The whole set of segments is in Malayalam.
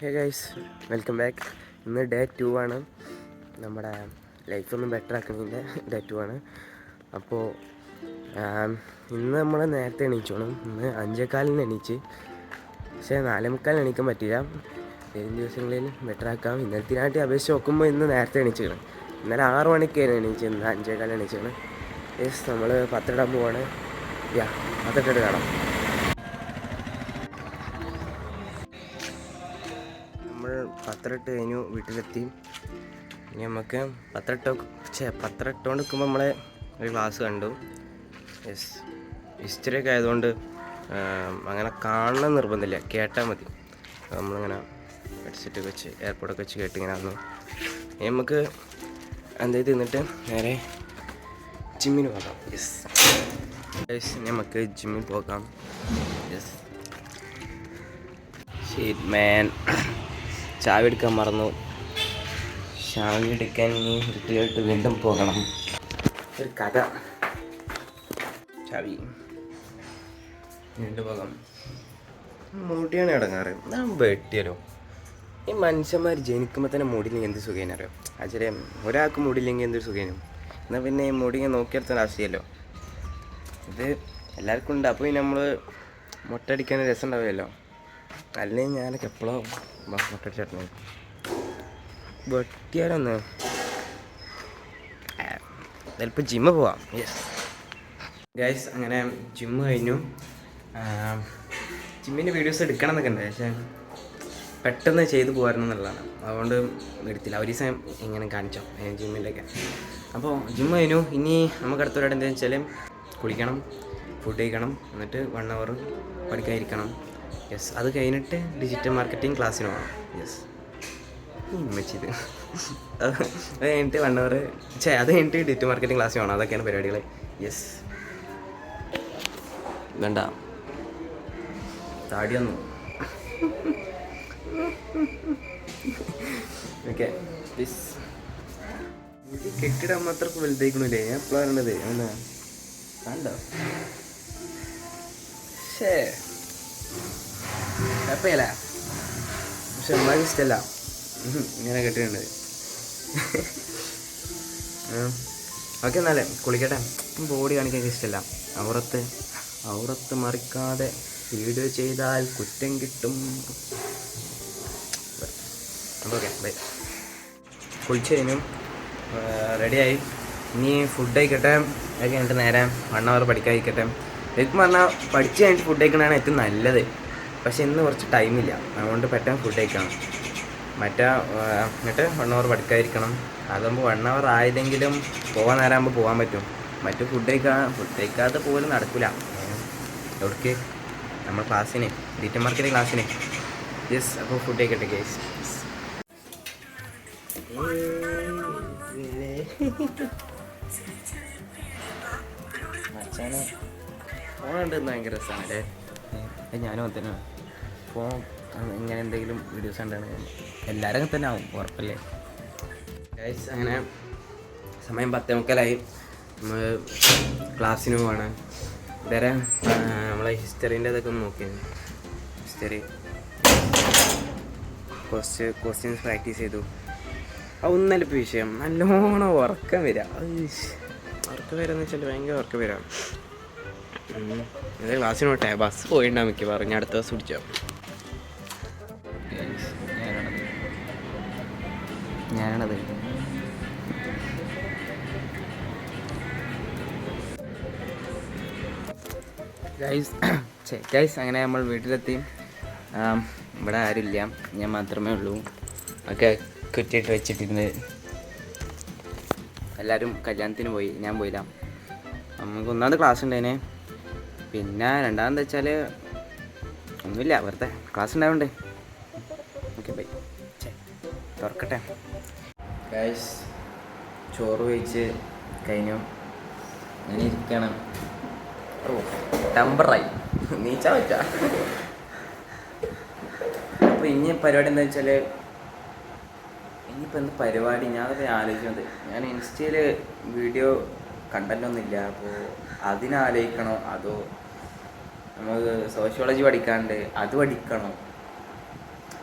Hey guys, welcome back. ഇന്ന് ഡേ 2 ആണ്. നമ്മുടെ ലൈഫൊന്നും ബെറ്റർ ആക്കുന്നതിൻ്റെ ഡേ 2 ആണ്. അപ്പോൾ ഇന്ന് നമ്മൾ നേരത്തെ എണീച്ചോണം. ഇന്ന് 5:15 എണീച്ച്, പക്ഷേ 4:45 എണീക്കാൻ പറ്റില്ല. വരും ദിവസങ്ങളിൽ ബെറ്റർ ആക്കാം. ഇന്നലത്തിനായിട്ട് അപേക്ഷിച്ച് നോക്കുമ്പോൾ ഇന്ന് നേരത്തെ എണീച്ചാണ്. ഇന്നലെ 6 മണിക്കായിരുന്നു എണീച്ചത്, ഇന്ന് 5:15 എണീച്ചാണ്. യെസ്, നമ്മൾ പത്തിടാൻ പോവാണ്. പത്തിട്ടിട്ട് കാണാം. നമ്മൾ പത്രമിട്ട് കഴിഞ്ഞു, വീട്ടിലെത്തി. ഇനി നമുക്ക് പത്രമിട്ടുകൊണ്ട് നിൽക്കുമ്പോൾ നമ്മളെ ഒരു ക്ലാസ് കണ്ടു. യെസ്, ഹിസ്റ്ററിയൊക്കെ ആയതുകൊണ്ട് അങ്ങനെ കാണണം നിർബന്ധമില്ല, കേട്ടാൽ മതി. നമ്മളിങ്ങനെ ഹെഡ്സെറ്റൊക്കെ വെച്ച് എയർപോർട്ടൊക്കെ വെച്ച് കേട്ടിങ്ങനെ വന്നു. ഇനി നമുക്ക് എന്തായാലും തിന്നിട്ട് നേരെ ജിമ്മിന് പോകാം. യെസ്, ഇനി നമുക്ക് ജിമ്മിൽ പോകാം. യെസ്, ഷീറ്റ് മാൻ. ചാവി എടുക്കാൻ മറന്നു. ചാവി എടുക്കാൻ ഇനി വീട്ടിലോട്ട് വീണ്ടും പോകണം. ഒരു കഥ. ചാവി വീണ്ടും പോകാം. മുടിയാണ് ഇടങ്ങാറ്. ഞാൻ വെട്ടിയാലോ. ഈ മനുഷ്യന്മാർ ജനിക്കുമ്പോൾ തന്നെ മുടിയില്ലെങ്കിൽ എന്ത് സുഖേനെ അറിയാം. ആശ്ചര്യ ഒരാൾക്ക് മുടിയില്ലെങ്കിൽ എന്തൊരു സുഖേനും. എന്നാൽ പിന്നെ ഈ മുടി ഇങ്ങനെ നോക്കിയെടുത്താൽ ആവശ്യമല്ലോ. ഇത് എല്ലാവർക്കും ഉണ്ട്. അപ്പോൾ നമ്മൾ മുട്ടടിക്കാൻ രസം ഉണ്ടാവില്ലല്ലോ. അല്ലെങ്കിൽ ഞാനൊക്കെ എപ്പോഴോ മുട്ടടിച്ചിട്ടുണ്ട്. വെട്ടിയാലൊന്ന് ചിലപ്പോൾ ജിമ്മ് പോവാം. യെസ് ഗൈസ്, അങ്ങനെ ജിമ്മ് കഴിഞ്ഞു. ജിമ്മിൻ്റെ വീഡിയോസ് എടുക്കണം എന്നൊക്കെ ഉണ്ട്, പക്ഷേ പെട്ടെന്ന് ചെയ്തു പോകാറുണ്ട് എന്നുള്ളതാണ്. അതുകൊണ്ട് എടുത്തില്ല. ഒരു ദിവസം ഇങ്ങനെ കാണിച്ചോ ജിമ്മിൻ്റെയൊക്കെ. അപ്പോൾ ജിമ്മ് കഴിഞ്ഞു. ഇനി നമുക്ക് അടുത്ത പരിപാടി എന്താണെന്ന് വെച്ചാൽ കുളിക്കണം, ഫുഡ് കഴിക്കണം, എന്നിട്ട് 1 hour പഠിക്കാതിരിക്കണം. യെസ്, അത് കഴിഞ്ഞിട്ട് ഡിജിറ്റൽ മാർക്കറ്റിംഗ് ക്ലാസ്സിന് പോകണം. യെസ്, മെച്ചിത് അത് കഴിഞ്ഞിട്ട് 1 hour അത് കഴിഞ്ഞിട്ട് ഡിജിറ്റൽ മാർക്കറ്റിംഗ് ക്ലാസ്സിന് പോകണം. അതൊക്കെയാണ് പരിപാടികൾ. യെസ്, വേണ്ട താടി വന്നു. ഓക്കെ, കെട്ടിടാൻ മാത്രം വലുതായിക്കണില്ലേ? ഞാൻ എപ്പോഴാണ് പറയണത് എന്നാ കണ്ടോ? ശേ കുഴപ്പമില്ല, പക്ഷെ ഉമ്മാക്ക് ഇഷ്ടമല്ല ഇങ്ങനെ കെട്ടിട്ടുണ്ട്. ഓക്കെ, എന്നാലേ കുളിക്കട്ടെ. ബോഡി കാണിക്കാൻ ഇഷ്ടമല്ല. ഔറത്ത് മറിക്കാതെ വീഡിയോ ചെയ്താൽ കുറ്റം കിട്ടും. Okay, bye. കുളിച്ച് കഴിഞ്ഞു, റെഡിയായി. ഇനി ഫുഡ് കഴിക്കട്ടെ. അത് കഴിഞ്ഞിട്ട് നേരെ 1 hour പഠിക്കാതിരിക്കട്ടെ. ശരിക്കും പറഞ്ഞാൽ പഠിച്ച് കഴിഞ്ഞിട്ട് ഫുഡ് കഴിക്കണതാണ് ഏറ്റവും നല്ലത്. പക്ഷെ ഇന്ന് കുറച്ച് ടൈമില്ല, അതുകൊണ്ട് പെട്ടെന്ന് ഫുഡ് കഴിക്കണം. എന്നിട്ട് 1 hour പഠിക്കാതിരിക്കണം. അതാകുമ്പോൾ 1 hour ആയതെങ്കിലും പോകാൻ നേരമാകുമ്പോൾ പോകാൻ പറ്റും. ഫുഡ് കഴിക്കാതെ പോലും നടക്കില്ല. എവിടേക്ക്? നമ്മൾ ക്ലാസ്സിന്, ഡിജിറ്റൽ മാർക്കറ്റിംഗ് ക്ലാസ്സിന്. യെസ്, അപ്പോൾ ഫുഡ് കഴിക്കട്ടെ ഗൈസ്. അച്ഛനെ ഫോണുണ്ട്, ഭയങ്കര രസമാണ്. ഞാനും അങ്ങനെ തന്നെയാണ്. ഫോൺ ഇങ്ങനെ എന്തെങ്കിലും വീഡിയോസ് കണ്ടാണ് എല്ലാവരും അങ്ങനെ തന്നെ ആവും, ഉറപ്പല്ലേ ഗൈസ്. അങ്ങനെ സമയം 10:45. നമ്മൾ ക്ലാസ്സിന് പോവാണ്. ഇതുവരെ നമ്മളെ ഹിസ്റ്ററീൻ്റെ ഇതൊക്കെ ഒന്ന് നോക്കിയത്. ഹിസ്റ്ററി ക്വസ്റ്റ്യൻസ് പ്രാക്ടീസ് ചെയ്തു. ഒന്നല്ല ഇപ്പോൾ വിഷയം, നല്ലോണം ഉറക്കം വരാം. ഉറക്കം വരാന്ന് വെച്ചാൽ ഭയങ്കര ഉറക്കം വരാം. ഇത് ക്ലാസ്സിന് പോട്ടെ. ബസ് പോയിണ്ടാവും മിക്കവാറും. ഞാൻ അടുത്ത ബസ് പിടിച്ചോ. ഞാനാണത്. ഗൈസ് അങ്ങനെ നമ്മൾ വീട്ടിലെത്തി. ഇവിടെ ആരുമില്ല, ഞാൻ മാത്രമേ ഉള്ളൂ. ഒക്കെ കുറ്റിയിട്ട് വെച്ചിട്ടിരുന്ന് എല്ലാവരും കല്യാണത്തിന് പോയി, ഞാൻ പോയില്ല. നമുക്ക് ഒന്നാമത് ക്ലാസ് ഉണ്ടായിനെ. പിന്നെ രണ്ടാമതെന്ന് വെച്ചാൽ ഒന്നുമില്ല, വെറുതെ ക്ലാസ് ഉണ്ടാവണ്ടേ. Okay, bye. തുറക്കട്ടെ ഗൈസ്. ചോറ് കഴിച്ച് കഴിഞ്ഞു, ഞാൻ ഇരിക്കണം. ടെമ്പറായി നീച്ചാൻ പറ്റാ. അപ്പോൾ ഇനി പരിപാടി എന്താ വെച്ചാൽ, ഇനിയിപ്പോൾ എന്ത് പരിപാടി ഞാനത് ആലോചിക്കുന്നത്. ഞാൻ ഇൻസ്റ്റയിൽ വീഡിയോ കണ്ടൻ്റൊന്നുമില്ല. അപ്പോൾ അതിനാലോചിക്കണോ, അതോ നമുക്ക് സോഷ്യോളജി പഠിക്കാണ്ട് അത് പഠിക്കണോ?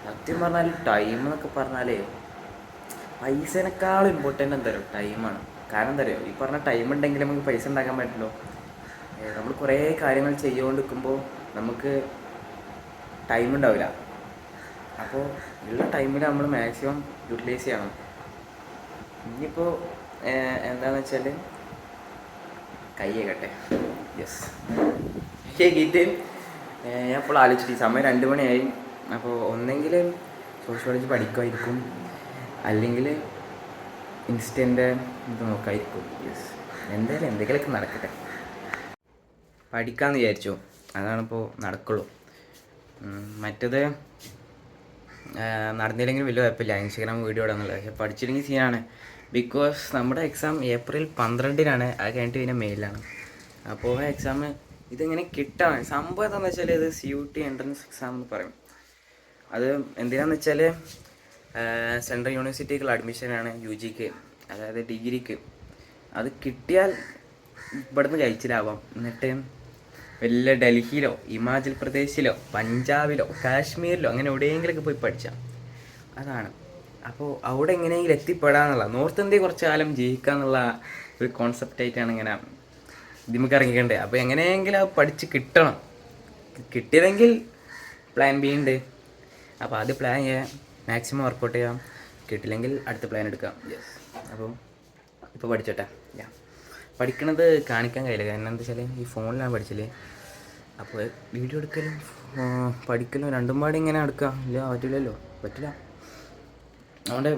സത്യം പറഞ്ഞാൽ ടൈം എന്നൊക്കെ പറഞ്ഞാലേ പൈസേനേക്കാളും ഇമ്പോർട്ടൻ്റ് എന്താ പറയുക ടൈമാണ്. കാരണം എന്താ പറയുക, ഈ പറഞ്ഞ ടൈം ഉണ്ടെങ്കിൽ നമുക്ക് പൈസ ഉണ്ടാക്കാൻ പറ്റുള്ളൂ. നമ്മൾ കുറേ കാര്യങ്ങൾ ചെയ്തുകൊണ്ട് നിൽക്കുമ്പോൾ നമുക്ക് ടൈം ഉണ്ടാവില്ല. അപ്പോൾ ഉള്ള ടൈമിൽ നമ്മൾ മാക്സിമം യൂട്ടിലൈസ് ചെയ്യണം. ഇനിയിപ്പോൾ എന്താണെന്ന് വെച്ചാൽ കൈയ്യേക്കട്ടെ. യെസ്, കേക്കിയിട്ട് ഞാൻ ഇപ്പോൾ ആലോചിച്ചിട്ട് ഈ സമയം 2 മണിയായി. അപ്പോൾ ഒന്നെങ്കിൽ സോഷ്യോളജി പഠിക്കുമായിരിക്കും, അല്ലെങ്കിൽ ഇൻസ്റ്റൻ്റെ ഇത് നോക്കായിരിക്കും. യെസ്, എന്തായാലും എന്തെങ്കിലുമൊക്കെ നടക്കട്ടെ. പഠിക്കാമെന്ന് വിചാരിച്ചു, അതാണിപ്പോൾ നടക്കുള്ളൂ. മറ്റത് നടന്നില്ലെങ്കിൽ വലിയ കുഴപ്പമില്ല, ഇൻസ്റ്റാഗ്രാം വീഡിയോ ഇടാന്നുള്ളത്. പക്ഷേ പഠിച്ചില്ലെങ്കിൽ സീനാണ്. ബിക്കോസ് നമ്മുടെ എക്സാം ഏപ്രിൽ 12-നാണ്, അത് കഴിഞ്ഞിട്ട് പിന്നെ മെയിലാണ്. അപ്പോൾ എക്സാം ഇതിങ്ങനെ കിട്ടാൻ സംഭവം എന്താണെന്ന് വെച്ചാൽ ഇത് CUT എൻട്രൻസ് എക്സാം എന്ന് പറയും. അത് എന്തിനാണെന്ന് വെച്ചാൽ സെൻട്രൽ യൂണിവേഴ്സിറ്റിക്കുള്ള അഡ്മിഷനാണ് UGക്ക്, അതായത് ഡിഗ്രിക്ക്. അത് കിട്ടിയാൽ ഇവിടുന്ന് കഴിച്ചിലാവാം. എന്നിട്ട് വല്ല ഡൽഹിയിലോ ഹിമാചൽ പ്രദേശിലോ പഞ്ചാബിലോ കാശ്മീരിലോ അങ്ങനെ എവിടെയെങ്കിലൊക്കെ പോയി പഠിച്ചാൽ അതാണ്. അപ്പോൾ അവിടെ എങ്ങനെയെങ്കിലും എത്തിപ്പെടാന്നുള്ള, നോർത്ത് ഇന്ത്യ കുറച്ച് കാലം ജീവിക്കാന്നുള്ള ഒരു കോൺസെപ്റ്റായിട്ടാണ് ഇങ്ങനെ ഇതിമക്ക് ഇറങ്ങിക്കണ്ടേ. അപ്പോൾ എങ്ങനെയെങ്കിലും അത് പഠിച്ച് കിട്ടണം. കിട്ടിയതെങ്കിൽ പ്ലാൻ B ഉണ്ട്. അപ്പോൾ ആദ്യം പ്ലാൻ ചെയ്യാം, മാക്സിമം വർക്കൗട്ട് ചെയ്യാം. കിട്ടില്ലെങ്കിൽ അടുത്ത പ്ലാൻ എടുക്കാം. യെസ്, അപ്പോൾ ഇപ്പോൾ പഠിച്ചോട്ടെ. പഠിക്കണത് കാണിക്കാൻ കഴിയില്ല, കാരണം എന്താ വെച്ചാൽ ഈ ഫോണിലാണ് പഠിച്ചില്ലേ. അപ്പോൾ വീഡിയോ എടുക്കലും പഠിക്കലും രണ്ടും പാടി ഇങ്ങനെ എടുക്കാം ഇല്ല പറ്റില്ല. അതുകൊണ്ട്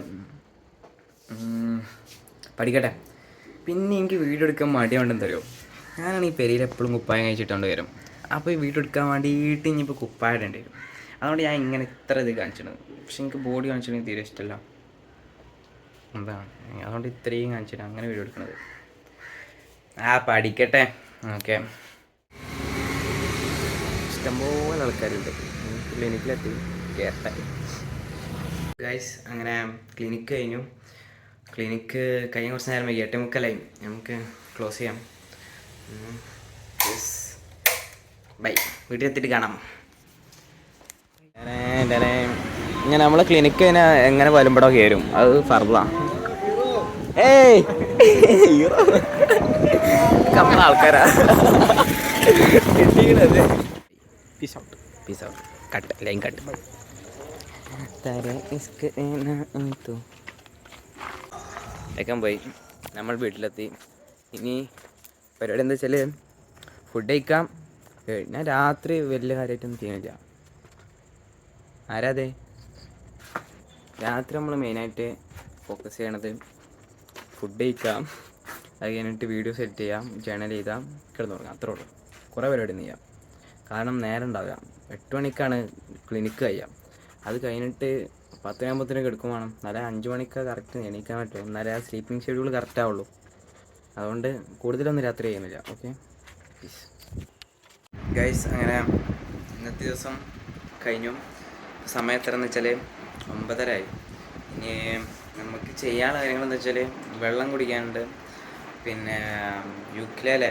പഠിക്കട്ടെ. പിന്നെ എനിക്ക് വീഡിയോ എടുക്കാൻ മടിയുണ്ടെന്ന് തരുമോ, ഞാനാണ് ഈ പെരിയിൽ എപ്പോഴും കുപ്പായം കഴിച്ചിട്ടുകൊണ്ട് വരും. അപ്പോൾ ഈ വീഡിയോ എടുക്കാൻ വേണ്ടിയിട്ട് ഇനിയിപ്പോൾ കുപ്പായം ഇടേണ്ടി വരും. അതുകൊണ്ട് ഞാൻ ഇങ്ങനെ ഇത്ര ഇത് കാണിച്ചിട്ടുണ്ട്. പക്ഷെ എനിക്ക് ബോഡി കാണിച്ചിട്ടുണ്ടെങ്കിൽ തീരെ ഇഷ്ടമല്ല, എന്താണ്, അതുകൊണ്ട് ഇത്രയും കാണിച്ചിട്ട് അങ്ങനെ വീഡിയോ എടുക്കണത്. പഠിക്കട്ടെ. ഓക്കെ, ഇഷ്ടംപോലെ ആൾക്കാരുണ്ട്. ക്ലിനിക്കിലെത്തി കേട്ടെ ഗൈസ്. അങ്ങനെ ക്ലിനിക്ക് കഴിഞ്ഞു. ക്ലിനിക്ക് കഴിഞ്ഞ കുറച്ച് നേരം 8:30 നമുക്ക് ക്ലോസ് ചെയ്യാം. ബൈ, വീട്ടിലെത്തിയിട്ട് കാണാം. ഇങ്ങനെ നമ്മളെ ക്ലിനിക്ക് എങ്ങനെ വരുമ്പോഴോ കയറും, അത് ഫർദാണ്. നമ്മളെ ആൾക്കാരാ. Peace out cut line cut. വേഗം പോയി നമ്മൾ വീട്ടിലെത്തി. ഇനി പരിപാടി എന്താ വെച്ചാൽ ഫുഡ് കഴിക്കാം. ഞാൻ രാത്രി വലിയ കാര്യമായിട്ടൊന്നും ചെയ്യുന്നില്ല. ആരാതെ രാത്രി നമ്മൾ മെയിനായിട്ട് ഫോക്കസ് ചെയ്യണത് ഫുഡ് കഴിക്കാം, അത് കഴിഞ്ഞിട്ട് വീഡിയോ സെറ്റ് ചെയ്യാം, ജേണൽ ചെയ്താൽ കിടന്നുറങ്ങാം. അത്രേ ഉള്ളൂ. കുറേ പരിപാടി ഒന്നും ചെയ്യാം, കാരണം നേരം ഉണ്ടാവുക. 8 മണിക്കാണ് ക്ലിനിക്ക് കഴിയാം. അത് കഴിഞ്ഞിട്ട് 10 ആകുമ്പോഴത്തേനും കിടക്കും വേണം. എന്നാലേ 5 മണിക്ക് കറക്റ്റ് എണീക്കാൻ പറ്റുള്ളൂ. എന്നാലേ ആ സ്ലീപ്പിംഗ് ഷെഡ്യൂൾ കറക്റ്റ് ആവുള്ളൂ. അതുകൊണ്ട് കൂടുതലൊന്നും രാത്രി ചെയ്യുന്നില്ല. Okay, piece guys. അങ്ങനെ ഇന്നത്തെ ദിവസം കഴിഞ്ഞു. സമയം എത്രയെന്ന് വെച്ചാൽ 9:30 ആയി. ഇനി നമുക്ക് ചെയ്യാനുള്ള കാര്യങ്ങളെന്ന് വെച്ചാൽ വെള്ളം കുടിക്കാനുണ്ട്, പിന്നെ യുക്കിലേലെ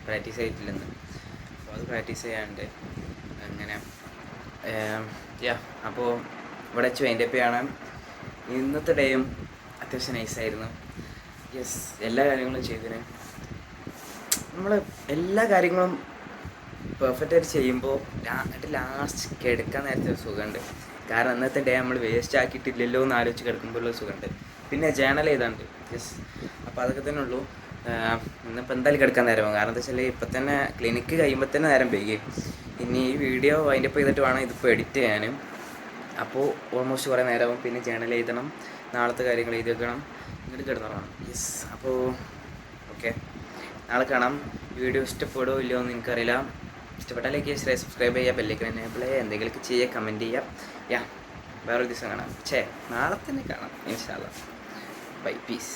പ്രാക്ടീസ് ആയിട്ടില്ലെന്ന്, അപ്പോൾ അത് പ്രാക്ടീസ് ചെയ്യാനുണ്ട്. അങ്ങനെ അപ്പോൾ ഇവിടെ വെച്ച് വൈൻഡപ്പ് ചെയ്യണം. ഇന്നത്തെ ഡേയും അത്യാവശ്യം നൈസായിരുന്നു. യെസ്, എല്ലാ കാര്യങ്ങളും ചെയ്തതിന് നമ്മൾ എല്ലാ കാര്യങ്ങളും പെർഫെക്റ്റായിട്ട് ചെയ്യുമ്പോൾ ലാസ്റ്റ് കിടക്കാൻ നേരത്തെ ഒരു സുഖമുണ്ട്. കാരണം ഇന്നത്തെ ഡേ നമ്മൾ വേസ്റ്റ് ആക്കിയിട്ടില്ലല്ലോ എന്ന് ആലോചിച്ച് കിടക്കുമ്പോഴുള്ള സുഖമുണ്ട്. പിന്നെ ജേണൽ ചെയ്താണ്ട്. യെസ്, അപ്പോൾ അതൊക്കെ തന്നെ ഉള്ളൂ. ഇന്നിപ്പോൾ എന്തായാലും കിടക്കാൻ നേരമാകും. കാരണം എന്താ വെച്ചാൽ ഇപ്പം തന്നെ ക്ലിനിക്ക് കഴിയുമ്പോൾ തന്നെ നേരം വൈകി. ഇനി ഈ വീഡിയോ വൈൻഡപ്പ് ചെയ്തിട്ട് വേണം ഇതിപ്പോൾ എഡിറ്റ് ചെയ്യാനും. അപ്പോൾ ഓൾമോസ്റ്റ് കുറേ നേരമാകും. പിന്നെ ജേണൽ എഴുതണം, നാളത്തെ കാര്യങ്ങൾ എഴുതി വെക്കണം, ഇങ്ങോട്ട് കിടന്നുറങ്ങണം. യെസ്, അപ്പോൾ ഓക്കെ, നാളെ കാണാം. വീഡിയോ ഇഷ്ടപ്പെടുമോ ഇല്ലയോ എന്ന് എനിക്കറിയില്ല. ഇഷ്ടപ്പെട്ടാൽ ലൈക്ക് ചെയ്യുക, സബ്സ്ക്രൈബ് ചെയ്യുക, ബെല്ലൈക്കൻ എനേബിൾ ചെയ്യുക, എന്തെങ്കിലുമൊക്കെ ചെയ്യുക, കമൻറ്റ് ചെയ്യുക. വേറൊരു ദിവസം കാണാം. നാളെ തന്നെ കാണാം ഇൻഷാ അല്ലാഹ്. By, piece.